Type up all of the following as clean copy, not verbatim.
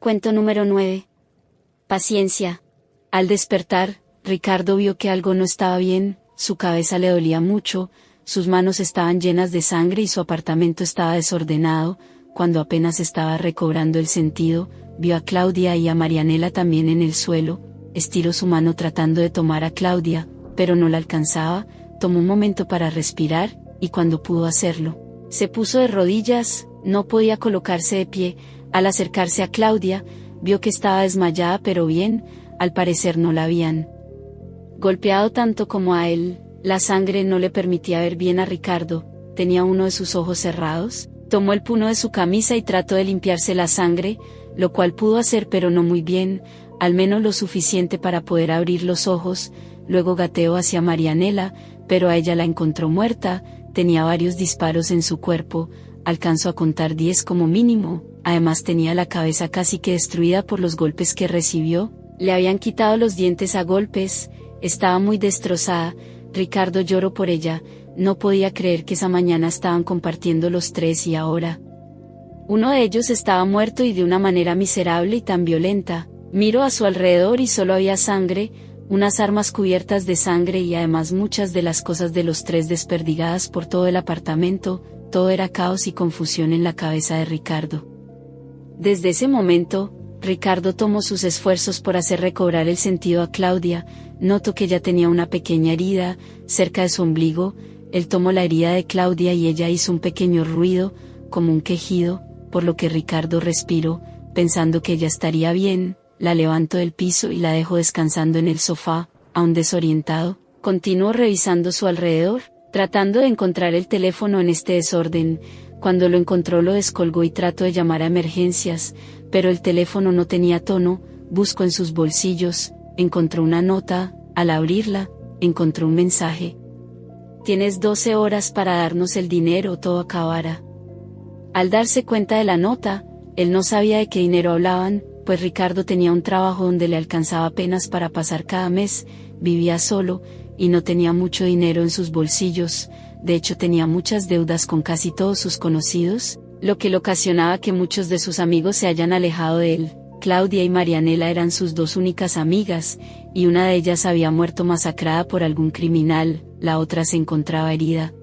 Cuento número 9. Paciencia. Al despertar, Ricardo vio que algo no estaba bien, su cabeza le dolía mucho, sus manos estaban llenas de sangre y su apartamento estaba desordenado. Cuando apenas estaba recobrando el sentido, vio a Claudia y a Marianela también en el suelo. Estiró su mano tratando de tomar a Claudia, pero no la alcanzaba. Tomó un momento para respirar, y cuando pudo hacerlo, se puso de rodillas. No podía colocarse de pie. Al acercarse a Claudia, vio que estaba desmayada pero bien, al parecer no la habían golpeado tanto como a él. La sangre no le permitía ver bien a Ricardo, tenía uno de sus ojos cerrados. Tomó el puño de su camisa y trató de limpiarse la sangre, lo cual pudo hacer pero no muy bien, al menos lo suficiente para poder abrir los ojos. Luego gateó hacia Marianela, pero a ella la encontró muerta, tenía varios disparos en su cuerpo, alcanzó a contar 10 como mínimo, además tenía la cabeza casi que destruida por los golpes que recibió, le habían quitado los dientes a golpes, estaba muy destrozada. Ricardo lloró por ella, no podía creer que esa mañana estaban compartiendo los tres y ahora uno de ellos estaba muerto y de una manera miserable y tan violenta. Miró a su alrededor y solo había sangre, unas armas cubiertas de sangre y además muchas de las cosas de los tres desperdigadas por todo el apartamento. Todo era caos y confusión en la cabeza de Ricardo. Desde ese momento, Ricardo tomó sus esfuerzos por hacer recobrar el sentido a Claudia. Notó que ella tenía una pequeña herida cerca de su ombligo. Él tomó la herida de Claudia y ella hizo un pequeño ruido, como un quejido, por lo que Ricardo respiró, pensando que ella estaría bien. La levantó del piso y la dejó descansando en el sofá. Aún desorientado, continuó revisando su alrededor, tratando de encontrar el teléfono en este desorden. Cuando lo encontró lo descolgó y trató de llamar a emergencias, pero el teléfono no tenía tono. Buscó en sus bolsillos, encontró una nota. Al abrirla, encontró un mensaje: «Tienes 12 horas para darnos el dinero o todo acabará». Al darse cuenta de la nota, él no sabía de qué dinero hablaban, pues Ricardo tenía un trabajo donde le alcanzaba apenas para pasar cada mes, vivía solo, y no tenía mucho dinero en sus bolsillos. De hecho tenía muchas deudas con casi todos sus conocidos, lo que le ocasionaba que muchos de sus amigos se hayan alejado de él. Claudia y Marianela eran sus dos únicas amigas, y una de ellas había muerto masacrada por algún criminal, la otra se encontraba herida.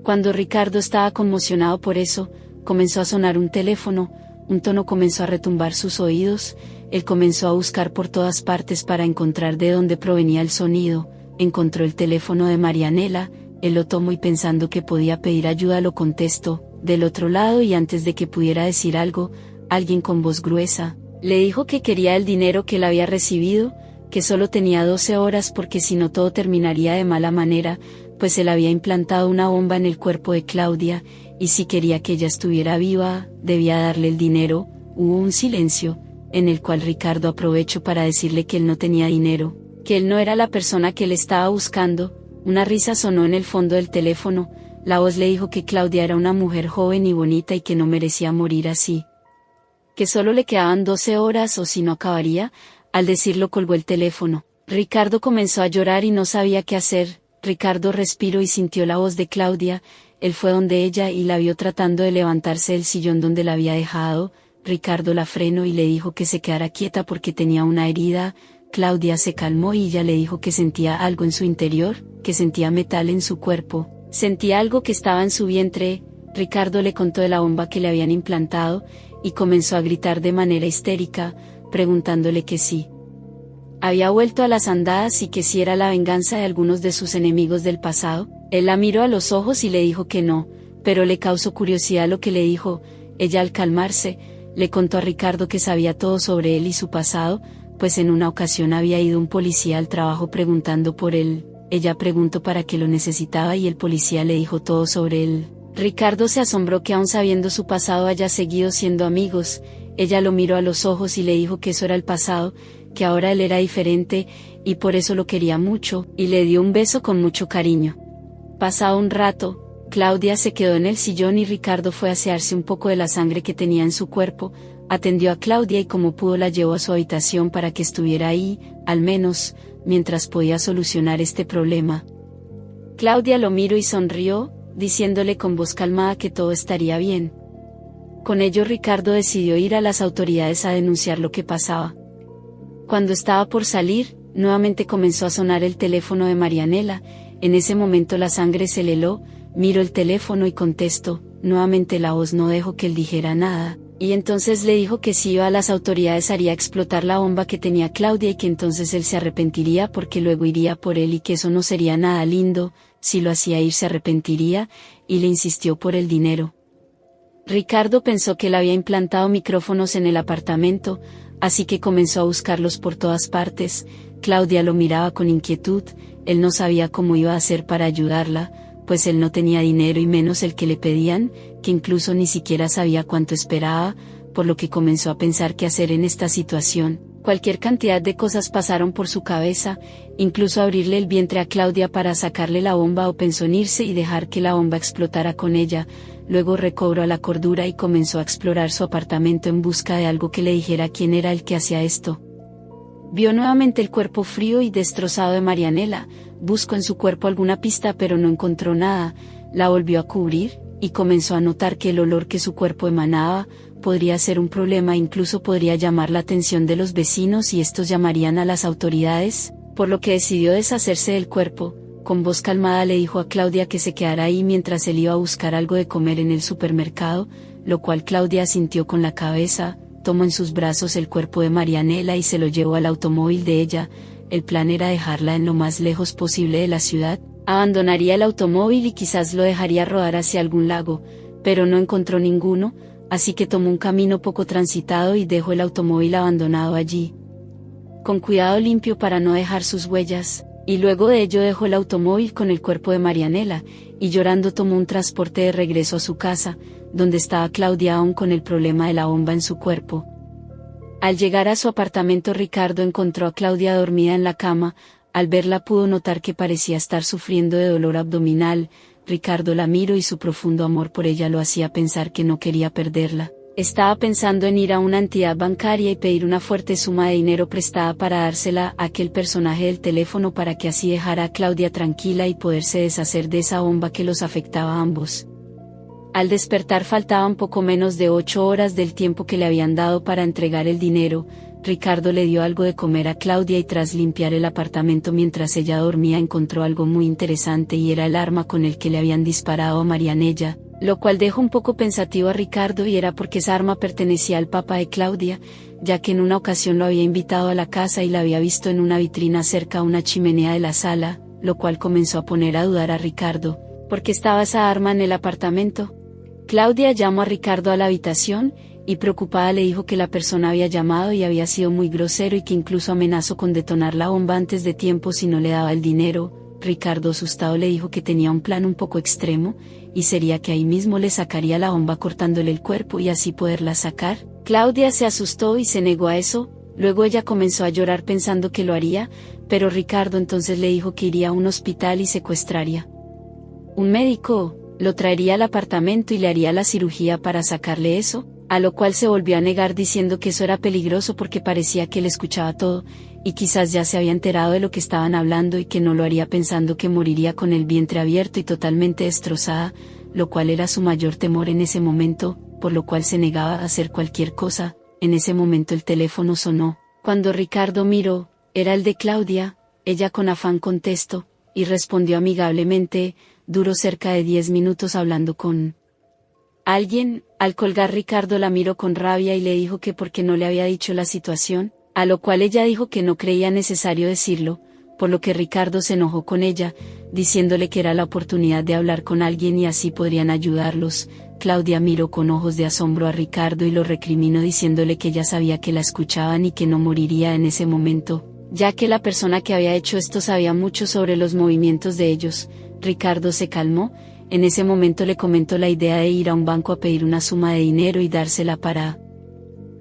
Cuando Ricardo estaba conmocionado por eso, comenzó a sonar un teléfono, un tono comenzó a retumbar sus oídos. Él comenzó a buscar por todas partes para encontrar de dónde provenía el sonido. Encontró el teléfono de Marianela, él lo tomó y pensando que podía pedir ayuda lo contestó. Del otro lado, y antes de que pudiera decir algo, alguien con voz gruesa le dijo que quería el dinero que él había recibido, que solo tenía 12 horas porque si no todo terminaría de mala manera, pues él había implantado una bomba en el cuerpo de Claudia, y si quería que ella estuviera viva, debía darle el dinero. Hubo un silencio, en el cual Ricardo aprovechó para decirle que él no tenía dinero, que él no era la persona que él estaba buscando. Una risa sonó en el fondo del teléfono, la voz le dijo que Claudia era una mujer joven y bonita y que no merecía morir así, que solo le quedaban 12 horas o si no acabaría. Al decirlo colgó el teléfono. Ricardo comenzó a llorar y no sabía qué hacer. Ricardo respiró y sintió la voz de Claudia. Él fue donde ella y la vio tratando de levantarse del sillón donde la había dejado. Ricardo la frenó y le dijo que se quedara quieta porque tenía una herida. Claudia se calmó y ella le dijo que sentía algo en su interior, que sentía metal en su cuerpo, sentía algo que estaba en su vientre. Ricardo le contó de la bomba que le habían implantado, y comenzó a gritar de manera histérica, preguntándole que sí había vuelto a las andadas y que si era la venganza de algunos de sus enemigos del pasado. Él la miró a los ojos y le dijo que no, pero le causó curiosidad lo que le dijo. Ella, al calmarse, le contó a Ricardo que sabía todo sobre él y su pasado, pues en una ocasión había ido un policía al trabajo preguntando por él. Ella preguntó para qué lo necesitaba y el policía le dijo todo sobre él. Ricardo se asombró que aun sabiendo su pasado haya seguido siendo amigos. Ella lo miró a los ojos y le dijo que eso era el pasado, que ahora él era diferente, y por eso lo quería mucho, y le dio un beso con mucho cariño. Pasado un rato, Claudia se quedó en el sillón y Ricardo fue a asearse un poco de la sangre que tenía en su cuerpo. Atendió a Claudia y como pudo la llevó a su habitación para que estuviera ahí, al menos, mientras podía solucionar este problema. Claudia lo miró y sonrió, diciéndole con voz calmada que todo estaría bien. Con ello Ricardo decidió ir a las autoridades a denunciar lo que pasaba. Cuando estaba por salir, nuevamente comenzó a sonar el teléfono de Marianela. En ese momento la sangre se le heló, miró el teléfono y contestó. Nuevamente la voz no dejó que él dijera nada, y entonces le dijo que si iba a las autoridades haría explotar la bomba que tenía Claudia y que entonces él se arrepentiría porque luego iría por él y que eso no sería nada lindo, si lo hacía ir se arrepentiría, y le insistió por el dinero. Ricardo pensó que él había implantado micrófonos en el apartamento, así que comenzó a buscarlos por todas partes. Claudia lo miraba con inquietud, él no sabía cómo iba a hacer para ayudarla, pues él no tenía dinero y menos el que le pedían, que incluso ni siquiera sabía cuánto esperaba, por lo que comenzó a pensar qué hacer en esta situación. Cualquier cantidad de cosas pasaron por su cabeza, incluso abrirle el vientre a Claudia para sacarle la bomba o pensó en irse y dejar que la bomba explotara con ella. Luego recobró la cordura y comenzó a explorar su apartamento en busca de algo que le dijera quién era el que hacía esto. Vio nuevamente el cuerpo frío y destrozado de Marianela, buscó en su cuerpo alguna pista pero no encontró nada, la volvió a cubrir, y comenzó a notar que el olor que su cuerpo emanaba podría ser un problema, incluso podría llamar la atención de los vecinos y estos llamarían a las autoridades, por lo que decidió deshacerse del cuerpo. Con voz calmada le dijo a Claudia que se quedara ahí mientras él iba a buscar algo de comer en el supermercado, lo cual Claudia asintió con la cabeza. Tomó en sus brazos el cuerpo de Marianela y se lo llevó al automóvil de ella. El plan era dejarla en lo más lejos posible de la ciudad, abandonaría el automóvil y quizás lo dejaría rodar hacia algún lago, pero no encontró ninguno, así que tomó un camino poco transitado y dejó el automóvil abandonado allí. Con cuidado limpio para no dejar sus huellas, y luego de ello dejó el automóvil con el cuerpo de Marianela, y llorando tomó un transporte de regreso a su casa, donde estaba Claudia aún con el problema de la bomba en su cuerpo. Al llegar a su apartamento Ricardo encontró a Claudia dormida en la cama. Al verla pudo notar que parecía estar sufriendo de dolor abdominal. Ricardo la miró y su profundo amor por ella lo hacía pensar que no quería perderla. Estaba pensando en ir a una entidad bancaria y pedir una fuerte suma de dinero prestada para dársela a aquel personaje del teléfono para que así dejara a Claudia tranquila y poderse deshacer de esa bomba que los afectaba a ambos. Al despertar faltaban poco menos de 8 horas del tiempo que le habían dado para entregar el dinero. Ricardo le dio algo de comer a Claudia y tras limpiar el apartamento mientras ella dormía encontró algo muy interesante y era el arma con el que le habían disparado a Marianela, lo cual dejó un poco pensativo a Ricardo y era porque esa arma pertenecía al papá de Claudia, ya que en una ocasión lo había invitado a la casa y la había visto en una vitrina cerca a una chimenea de la sala, lo cual comenzó a poner a dudar a Ricardo. ¿Por qué estaba esa arma en el apartamento? Claudia llamó a Ricardo a la habitación, y preocupada le dijo que la persona había llamado y había sido muy grosero y que incluso amenazó con detonar la bomba antes de tiempo si no le daba el dinero. Ricardo asustado le dijo que tenía un plan un poco extremo, y sería que ahí mismo le sacaría la bomba cortándole el cuerpo y así poderla sacar. Claudia se asustó y se negó a eso, luego ella comenzó a llorar pensando que lo haría, pero Ricardo entonces le dijo que iría a un hospital y secuestraría un médico, lo traería al apartamento y le haría la cirugía para sacarle eso, a lo cual se volvió a negar diciendo que eso era peligroso porque parecía que él escuchaba todo, y quizás ya se había enterado de lo que estaban hablando y que no lo haría pensando que moriría con el vientre abierto y totalmente destrozada, lo cual era su mayor temor en ese momento, por lo cual se negaba a hacer cualquier cosa. En ese momento el teléfono sonó. Cuando Ricardo miró, era el de Claudia. Ella con afán contestó, y respondió amigablemente. Duró cerca de 10 minutos hablando con alguien. Al colgar Ricardo la miró con rabia y le dijo que por qué no le había dicho la situación, a lo cual ella dijo que no creía necesario decirlo, por lo que Ricardo se enojó con ella, diciéndole que era la oportunidad de hablar con alguien y así podrían ayudarlos. Claudia miró con ojos de asombro a Ricardo y lo recriminó diciéndole que ella sabía que la escuchaban y que no moriría en ese momento, ya que la persona que había hecho esto sabía mucho sobre los movimientos de ellos. Ricardo se calmó. En ese momento le comentó la idea de ir a un banco a pedir una suma de dinero y dársela para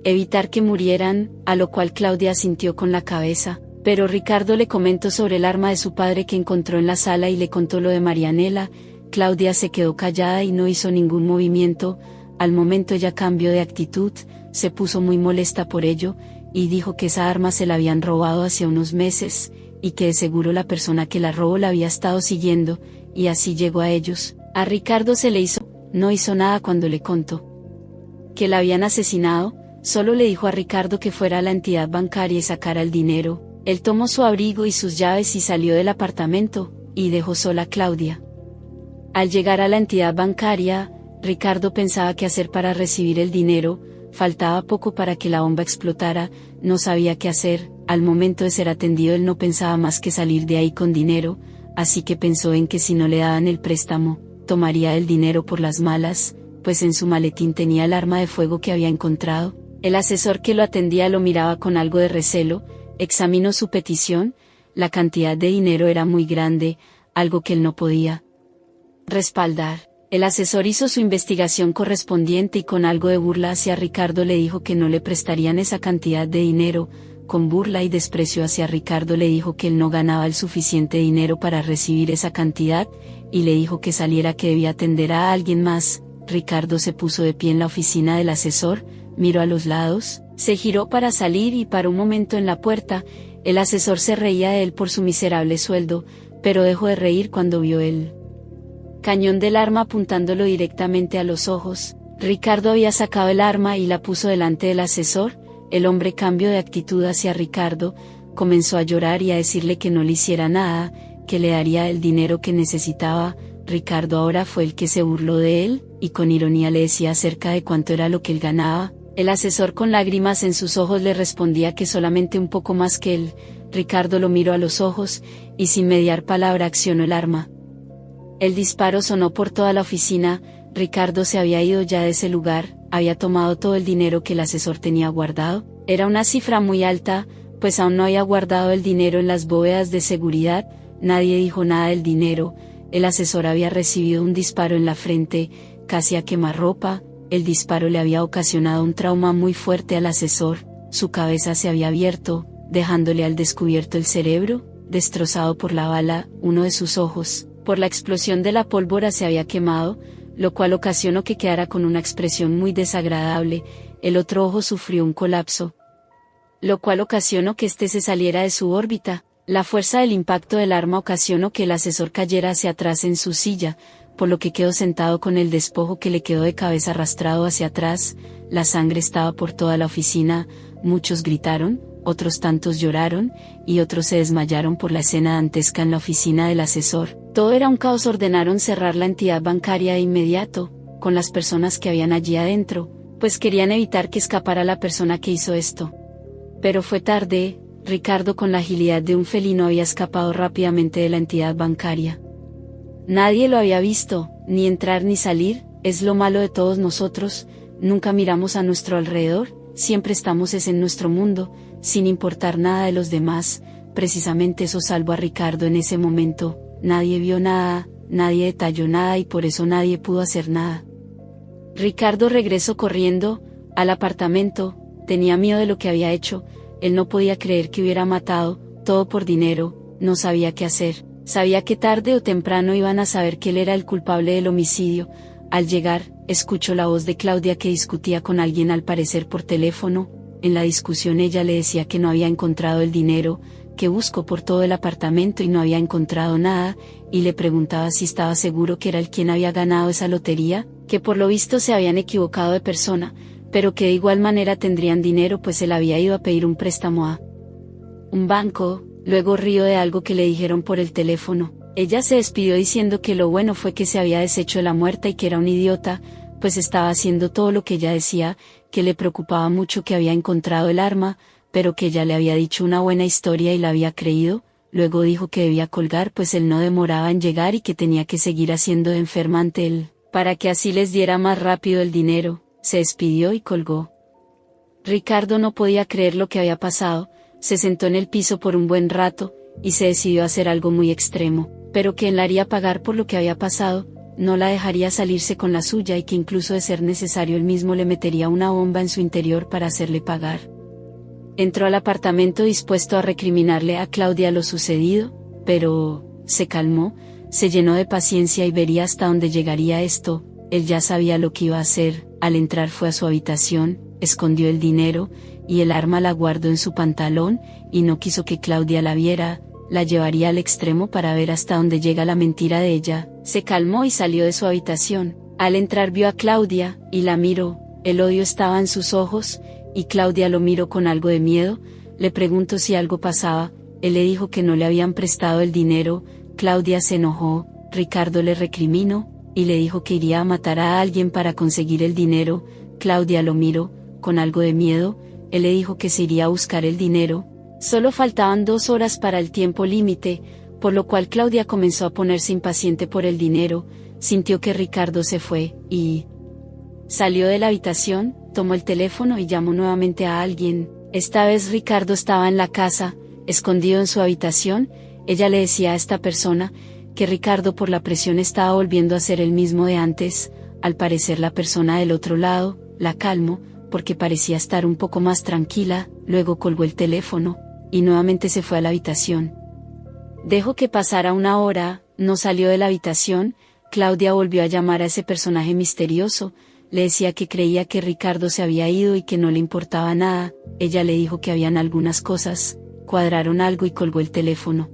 evitar que murieran, a lo cual Claudia asintió con la cabeza, pero Ricardo le comentó sobre el arma de su padre que encontró en la sala y le contó lo de Marianela. Claudia se quedó callada y no hizo ningún movimiento. Al momento ella cambió de actitud, se puso muy molesta por ello, y dijo que esa arma se la habían robado hace unos meses, y que de seguro la persona que la robó la había estado siguiendo, y así llegó a ellos. A Ricardo se le hizo, no hizo nada cuando le contó que la habían asesinado, solo le dijo a Ricardo que fuera a la entidad bancaria y sacara el dinero. Él tomó su abrigo y sus llaves y salió del apartamento, y dejó sola a Claudia. Al llegar a la entidad bancaria, Ricardo pensaba qué hacer para recibir el dinero, faltaba poco para que la bomba explotara, no sabía qué hacer. Al momento de ser atendido él no pensaba más que salir de ahí con dinero, así que pensó en que si no le daban el préstamo, tomaría el dinero por las malas, pues en su maletín tenía el arma de fuego que había encontrado. El asesor que lo atendía lo miraba con algo de recelo, examinó su petición, la cantidad de dinero era muy grande, algo que él no podía respaldar. El asesor hizo su investigación correspondiente y con algo de burla hacia Ricardo le dijo que no le prestarían esa cantidad de dinero. Con burla y desprecio hacia Ricardo le dijo que él no ganaba el suficiente dinero para recibir esa cantidad, y le dijo que saliera, que debía atender a alguien más. Ricardo se puso de pie en la oficina del asesor, miró a los lados, se giró para salir y paró un momento en la puerta. El asesor se reía de él por su miserable sueldo, pero dejó de reír cuando vio el cañón del arma apuntándolo directamente a los ojos. Ricardo había sacado el arma y la puso delante del asesor. El hombre cambió de actitud hacia Ricardo, comenzó a llorar y a decirle que no le hiciera nada, que le daría el dinero que necesitaba. Ricardo ahora fue el que se burló de él, y con ironía le decía acerca de cuánto era lo que él ganaba. El asesor con lágrimas en sus ojos le respondía que solamente un poco más que él. Ricardo lo miró a los ojos, y sin mediar palabra accionó el arma. El disparo sonó por toda la oficina. Ricardo se había ido ya de ese lugar, había tomado todo el dinero que el asesor tenía guardado. Era una cifra muy alta, pues aún no había guardado el dinero en las bóvedas de seguridad. Nadie dijo nada del dinero. El asesor había recibido un disparo en la frente, casi a quemarropa. El disparo le había ocasionado un trauma muy fuerte al asesor. Su cabeza se había abierto, dejándole al descubierto el cerebro, destrozado por la bala. Uno de sus ojos, por la explosión de la pólvora, se había quemado, lo cual ocasionó que quedara con una expresión muy desagradable. El otro ojo sufrió un colapso, lo cual ocasionó que éste se saliera de su órbita. La fuerza del impacto del arma ocasionó que el asesor cayera hacia atrás en su silla, por lo que quedó sentado con el despojo que le quedó de cabeza arrastrado hacia atrás. La sangre estaba por toda la oficina, muchos gritaron, otros tantos lloraron, y otros se desmayaron por la escena dantesca en la oficina del asesor. Todo era un caos. Ordenaron cerrar la entidad bancaria de inmediato, con las personas que habían allí adentro, pues querían evitar que escapara la persona que hizo esto. Pero fue tarde. Ricardo, con la agilidad de un felino, había escapado rápidamente de la entidad bancaria. Nadie lo había visto, ni entrar ni salir. Es lo malo de todos nosotros, nunca miramos a nuestro alrededor, siempre estamos en nuestro mundo, sin importar nada de los demás. Precisamente eso salvó a Ricardo en ese momento. Nadie vio nada, nadie detalló nada y por eso nadie pudo hacer nada. Ricardo regresó corriendo al apartamento, tenía miedo de lo que había hecho. Él no podía creer que hubiera matado, todo por dinero, no sabía qué hacer. Sabía que tarde o temprano iban a saber que él era el culpable del homicidio. Al llegar, escuchó la voz de Claudia que discutía con alguien, al parecer por teléfono. En la discusión ella le decía que no había encontrado el dinero, que buscó por todo el apartamento y no había encontrado nada, y le preguntaba si estaba seguro que era él quien había ganado esa lotería, que por lo visto se habían equivocado de persona, pero que de igual manera tendrían dinero pues él había ido a pedir un préstamo a un banco. Luego rió de algo que le dijeron por el teléfono. Ella se despidió diciendo que lo bueno fue que se había deshecho de la muerta y que era un idiota, pues estaba haciendo todo lo que ella decía, que le preocupaba mucho que había encontrado el arma, pero que ella le había dicho una buena historia y la había creído. Luego dijo que debía colgar pues él no demoraba en llegar y que tenía que seguir haciendo de enferma ante él, para que así les diera más rápido el dinero. Se despidió y colgó. Ricardo no podía creer lo que había pasado. Se sentó en el piso por un buen rato, y se decidió a hacer algo muy extremo, pero que él la haría pagar por lo que había pasado, no la dejaría salirse con la suya y que incluso de ser necesario él mismo le metería una bomba en su interior para hacerle pagar. Entró al apartamento dispuesto a recriminarle a Claudia lo sucedido, pero se calmó, se llenó de paciencia y vería hasta dónde llegaría esto. Él ya sabía lo que iba a hacer. Al entrar fue a su habitación, escondió el dinero, y el arma la guardó en su pantalón, y no quiso que Claudia la viera. La llevaría al extremo para ver hasta dónde llega la mentira de ella. Se calmó y salió de su habitación. Al entrar vio a Claudia, y la miró. El odio estaba en sus ojos, y Claudia lo miró con algo de miedo. Le preguntó si algo pasaba, él le dijo que no le habían prestado el dinero. Claudia se enojó, Ricardo le recriminó, y le dijo que iría a matar a alguien para conseguir el dinero. Claudia lo miró, con algo de miedo, él le dijo que se iría a buscar el dinero. Solo faltaban 2 horas para el tiempo límite, por lo cual Claudia comenzó a ponerse impaciente por el dinero, sintió que Ricardo se fue, y salió de la habitación, tomó el teléfono y llamó nuevamente a alguien. Esta vez Ricardo estaba en la casa, escondido en su habitación. Ella le decía a esta persona que Ricardo por la presión estaba volviendo a ser el mismo de antes. Al parecer la persona del otro lado la calmó, porque parecía estar un poco más tranquila. Luego colgó el teléfono, y nuevamente se fue a la habitación. Dejó que pasara 1 hora, no salió de la habitación. Claudia volvió a llamar a ese personaje misterioso, le decía que creía que Ricardo se había ido y que no le importaba nada. Ella le dijo que habían algunas cosas, cuadraron algo y colgó el teléfono.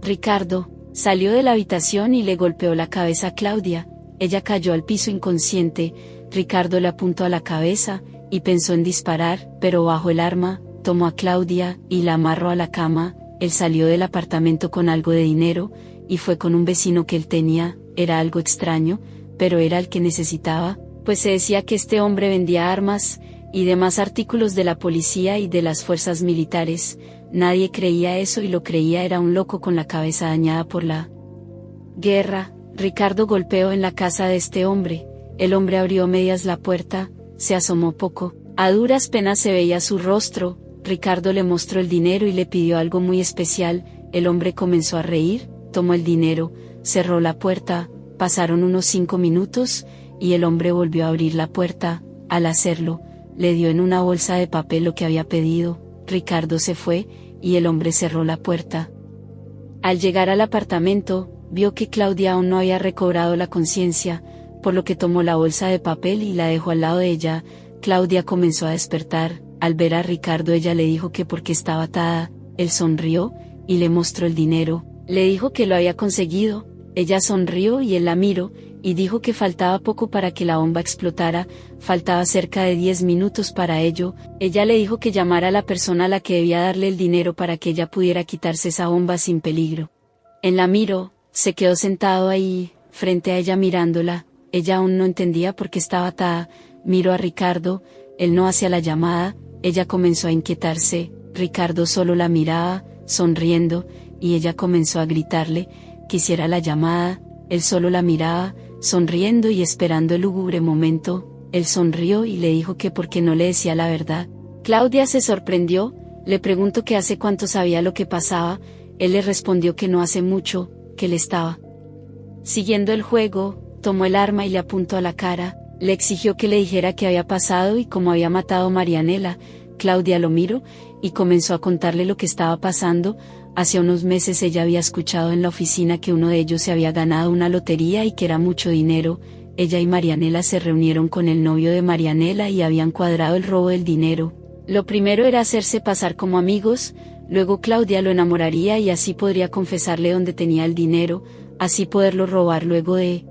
Ricardo salió de la habitación y le golpeó la cabeza a Claudia. Ella cayó al piso inconsciente. Ricardo le apuntó a la cabeza y pensó en disparar, pero bajó el arma, tomó a Claudia y la amarró a la cama. Él salió del apartamento con algo de dinero y fue con un vecino que él tenía. Era algo extraño, pero era el que necesitaba, pues se decía que este hombre vendía armas y demás artículos de la policía y de las fuerzas militares. Nadie creía eso y lo creía era un loco con la cabeza dañada por la guerra. Ricardo golpeó en la casa de este hombre. El hombre abrió medias la puerta, se asomó poco, a duras penas se veía su rostro. Ricardo le mostró el dinero y le pidió algo muy especial. El hombre comenzó a reír, tomó el dinero, cerró la puerta. Pasaron unos 5 minutos, y el hombre volvió a abrir la puerta. Al hacerlo, le dio en una bolsa de papel lo que había pedido. Ricardo se fue, y el hombre cerró la puerta. Al llegar al apartamento, vio que Claudia aún no había recobrado la conciencia, por lo que tomó la bolsa de papel y la dejó al lado de ella. Claudia comenzó a despertar. Al ver a Ricardo ella le dijo que porque estaba atada. Él sonrió, y le mostró el dinero. Le dijo que lo había conseguido. Ella sonrió y él la miró, y dijo que faltaba poco para que la bomba explotara, faltaba cerca de 10 minutos para ello. Ella le dijo que llamara a la persona a la que debía darle el dinero para que ella pudiera quitarse esa bomba sin peligro. Él la miró, se quedó sentado ahí, frente a ella mirándola. Ella aún no entendía por qué estaba atada. Miró a Ricardo, él no hacía la llamada. Ella comenzó a inquietarse. Ricardo solo la miraba, sonriendo, y ella comenzó a gritarle que hiciera la llamada. Él solo la miraba, sonriendo y esperando el lúgubre momento. Él sonrió y le dijo que por qué no le decía la verdad. Claudia se sorprendió, le preguntó que hace cuánto sabía lo que pasaba. Él le respondió que no hace mucho, que él estaba siguiendo el juego. Tomó el arma y le apuntó a la cara. Le exigió que le dijera qué había pasado y cómo había matado a Marianela. Claudia lo miró y comenzó a contarle lo que estaba pasando. Hace unos meses ella había escuchado en la oficina que uno de ellos se había ganado una lotería y que era mucho dinero. Ella y Marianela se reunieron con el novio de Marianela y habían cuadrado el robo del dinero. Lo primero era hacerse pasar como amigos, luego Claudia lo enamoraría y así podría confesarle dónde tenía el dinero, así poderlo robar luego de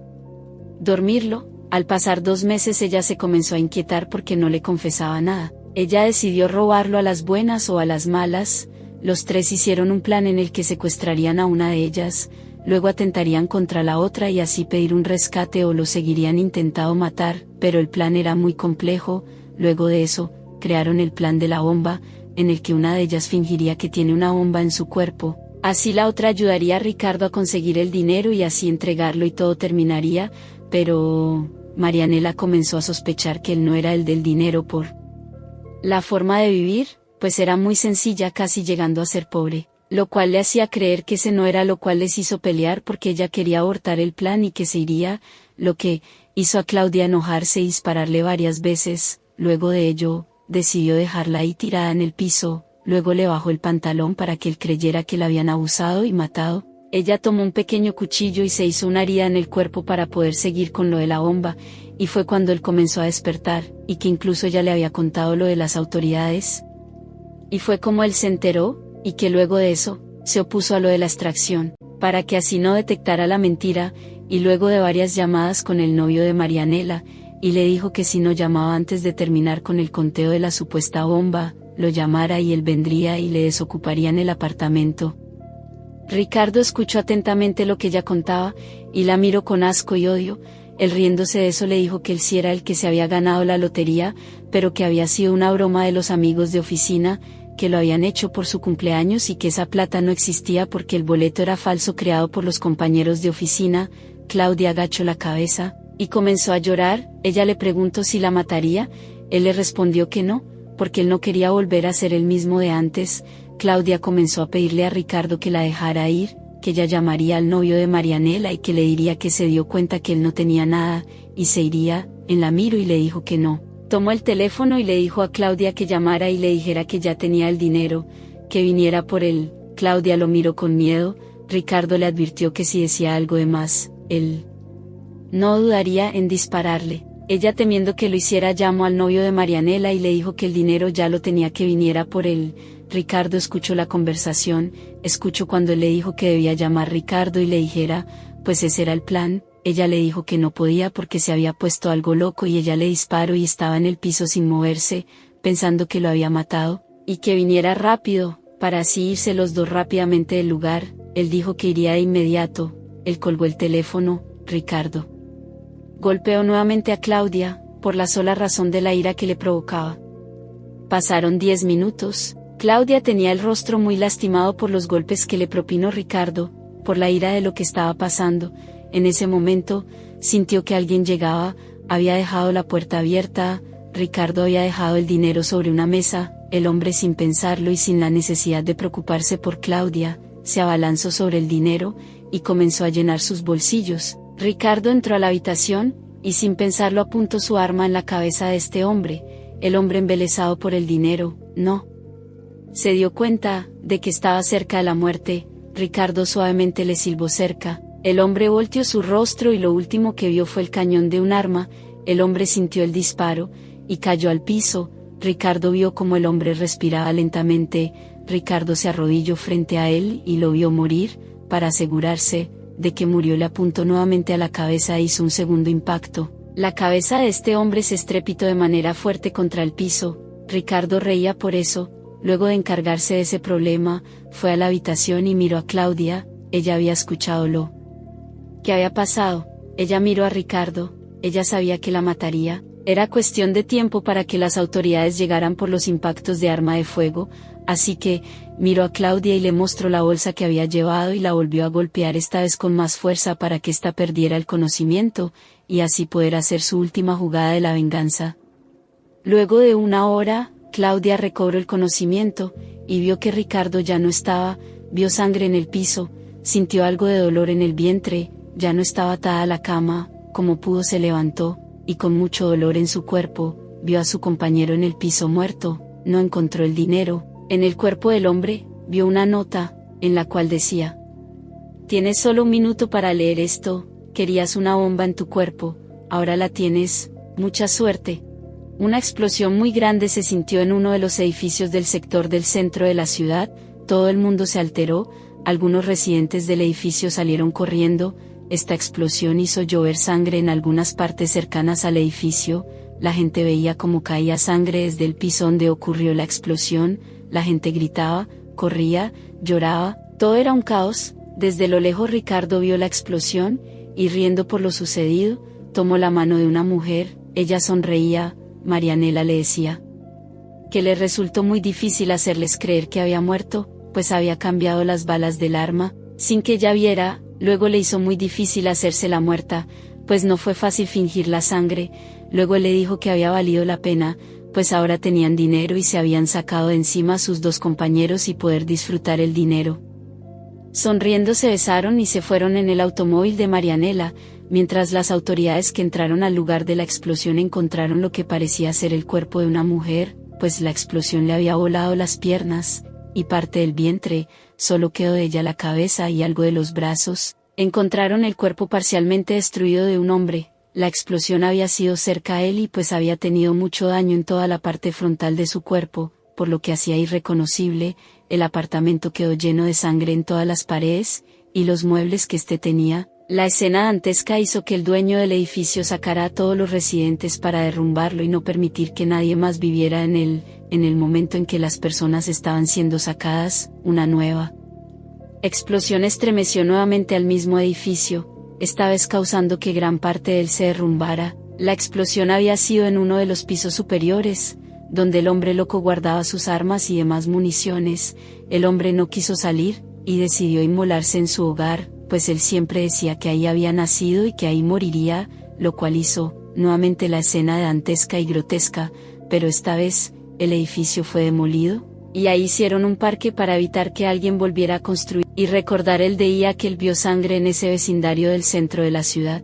dormirlo. Al pasar 2 meses ella se comenzó a inquietar porque no le confesaba nada. Ella decidió robarlo a las buenas o a las malas. Los 3 hicieron un plan en el que secuestrarían a una de ellas, luego atentarían contra la otra y así pedir un rescate o lo seguirían intentando matar, pero el plan era muy complejo. Luego de eso, crearon el plan de la bomba, en el que una de ellas fingiría que tiene una bomba en su cuerpo. Así la otra ayudaría a Ricardo a conseguir el dinero y así entregarlo y todo terminaría, pero Marianela comenzó a sospechar que él no era el del dinero por la forma de vivir, pues era muy sencilla, casi llegando a ser pobre, lo cual le hacía creer que ese no era, lo cual les hizo pelear porque ella quería abortar el plan y que se iría, lo que hizo a Claudia enojarse y dispararle varias veces. Luego de ello, decidió dejarla ahí tirada en el piso, luego le bajó el pantalón para que él creyera que la habían abusado y matado. Ella tomó un pequeño cuchillo y se hizo una herida en el cuerpo para poder seguir con lo de la bomba, y fue cuando él comenzó a despertar, y que incluso ella le había contado lo de las autoridades. Y fue como él se enteró, y que luego de eso, se opuso a lo de la extracción, para que así no detectara la mentira, y luego de varias llamadas con el novio de Marianela, y le dijo que si no llamaba antes de terminar con el conteo de la supuesta bomba, lo llamara y él vendría y le desocuparían el apartamento. Ricardo escuchó atentamente lo que ella contaba, y la miró con asco y odio. Él, riéndose de eso, le dijo que él sí era el que se había ganado la lotería, pero que había sido una broma de los amigos de oficina, que lo habían hecho por su cumpleaños y que esa plata no existía porque el boleto era falso creado por los compañeros de oficina. Claudia agachó la cabeza y comenzó a llorar. Ella le preguntó si la mataría. Él le respondió que no, porque él no quería volver a ser el mismo de antes. Claudia comenzó a pedirle a Ricardo que la dejara ir, que ella llamaría al novio de Marianela y que le diría que se dio cuenta que él no tenía nada, y se iría. Él la miró y le dijo que no. Tomó el teléfono y le dijo a Claudia que llamara y le dijera que ya tenía el dinero, que viniera por él. Claudia lo miró con miedo. Ricardo le advirtió que si decía algo de más, él no dudaría en dispararle. Ella, temiendo que lo hiciera, llamó al novio de Marianela y le dijo que el dinero ya lo tenía, que viniera por él. Ricardo escuchó la conversación, escuchó cuando él le dijo que debía llamar Ricardo y le dijera, pues ese era el plan. Ella le dijo que no podía porque se había puesto algo loco y ella le disparó y estaba en el piso sin moverse, pensando que lo había matado, y que viniera rápido, para así irse los dos rápidamente del lugar. Él dijo que iría de inmediato. Él colgó el teléfono. Ricardo golpeó nuevamente a Claudia, por la sola razón de la ira que le provocaba. Pasaron 10 minutos. Claudia tenía el rostro muy lastimado por los golpes que le propinó Ricardo, por la ira de lo que estaba pasando. En ese momento, sintió que alguien llegaba. Había dejado la puerta abierta. Ricardo había dejado el dinero sobre una mesa. El hombre, sin pensarlo y sin la necesidad de preocuparse por Claudia, se abalanzó sobre el dinero, y comenzó a llenar sus bolsillos. Ricardo entró a la habitación, y sin pensarlo apuntó su arma en la cabeza de este hombre. El hombre, embelesado por el dinero, no se dio cuenta de que estaba cerca de la muerte. Ricardo suavemente le silbó cerca. El hombre volteó su rostro y lo último que vio fue el cañón de un arma. El hombre sintió el disparo, y cayó al piso. Ricardo vio como el hombre respiraba lentamente. Ricardo se arrodilló frente a él y lo vio morir. Para asegurarse de que murió, le apuntó nuevamente a la cabeza e hizo un segundo impacto. La cabeza de este hombre se estrepitó de manera fuerte contra el piso. Ricardo reía por eso. Luego de encargarse de ese problema, fue a la habitación y miró a Claudia. Ella había escuchado lo que había pasado. Ella miró a Ricardo. Ella sabía que la mataría. Era cuestión de tiempo para que las autoridades llegaran por los impactos de arma de fuego, así que miró a Claudia y le mostró la bolsa que había llevado y la volvió a golpear, esta vez con más fuerza, para que ésta perdiera el conocimiento, y así poder hacer su última jugada de la venganza. Luego de 1 hora, Claudia recobró el conocimiento, y vio que Ricardo ya no estaba. Vio sangre en el piso, sintió algo de dolor en el vientre, ya no estaba atada a la cama. Como pudo se levantó, y con mucho dolor en su cuerpo, vio a su compañero en el piso muerto. No encontró el dinero. En el cuerpo del hombre, vio una nota, en la cual decía: tienes solo 1 minuto para leer esto. Querías una bomba en tu cuerpo, ahora la tienes. Mucha suerte. Una explosión muy grande se sintió en uno de los edificios del sector del centro de la ciudad. Todo el mundo se alteró. Algunos residentes del edificio salieron corriendo. Esta explosión hizo llover sangre en algunas partes cercanas al edificio. La gente veía cómo caía sangre desde el piso donde ocurrió la explosión. La gente gritaba, corría, lloraba. Todo era un caos. Desde lo lejos Ricardo vio la explosión, y riendo por lo sucedido, tomó la mano de una mujer. Ella sonreía. Marianela le decía que le resultó muy difícil hacerles creer que había muerto, pues había cambiado las balas del arma, sin que ella viera. Luego le hizo muy difícil hacerse la muerta, pues no fue fácil fingir la sangre. Luego le dijo que había valido la pena, pues ahora tenían dinero y se habían sacado de encima a sus 2 compañeros y poder disfrutar el dinero. Sonriendo se besaron y se fueron en el automóvil de Marianela, mientras las autoridades que entraron al lugar de la explosión encontraron lo que parecía ser el cuerpo de una mujer, pues la explosión le había volado las piernas y parte del vientre. Solo quedó de ella la cabeza y algo de los brazos. Encontraron el cuerpo parcialmente destruido de un hombre. La explosión había sido cerca a él y pues había tenido mucho daño en toda la parte frontal de su cuerpo, por lo que hacía irreconocible. El apartamento quedó lleno de sangre en todas las paredes, y los muebles que tenía. La escena dantesca hizo que el dueño del edificio sacara a todos los residentes para derrumbarlo y no permitir que nadie más viviera en él. En el momento en que las personas estaban siendo sacadas, una nueva explosión estremeció nuevamente al mismo edificio, esta vez causando que gran parte de él se derrumbara. La explosión había sido en uno de los pisos superiores, donde el hombre loco guardaba sus armas y demás municiones. El hombre no quiso salir, y decidió inmolarse en su hogar, pues él siempre decía que ahí había nacido y que ahí moriría, lo cual hizo, nuevamente la escena dantesca y grotesca, pero esta vez, el edificio fue demolido, y ahí hicieron un parque para evitar que alguien volviera a construir, y recordar el día que él vio sangre en ese vecindario del centro de la ciudad.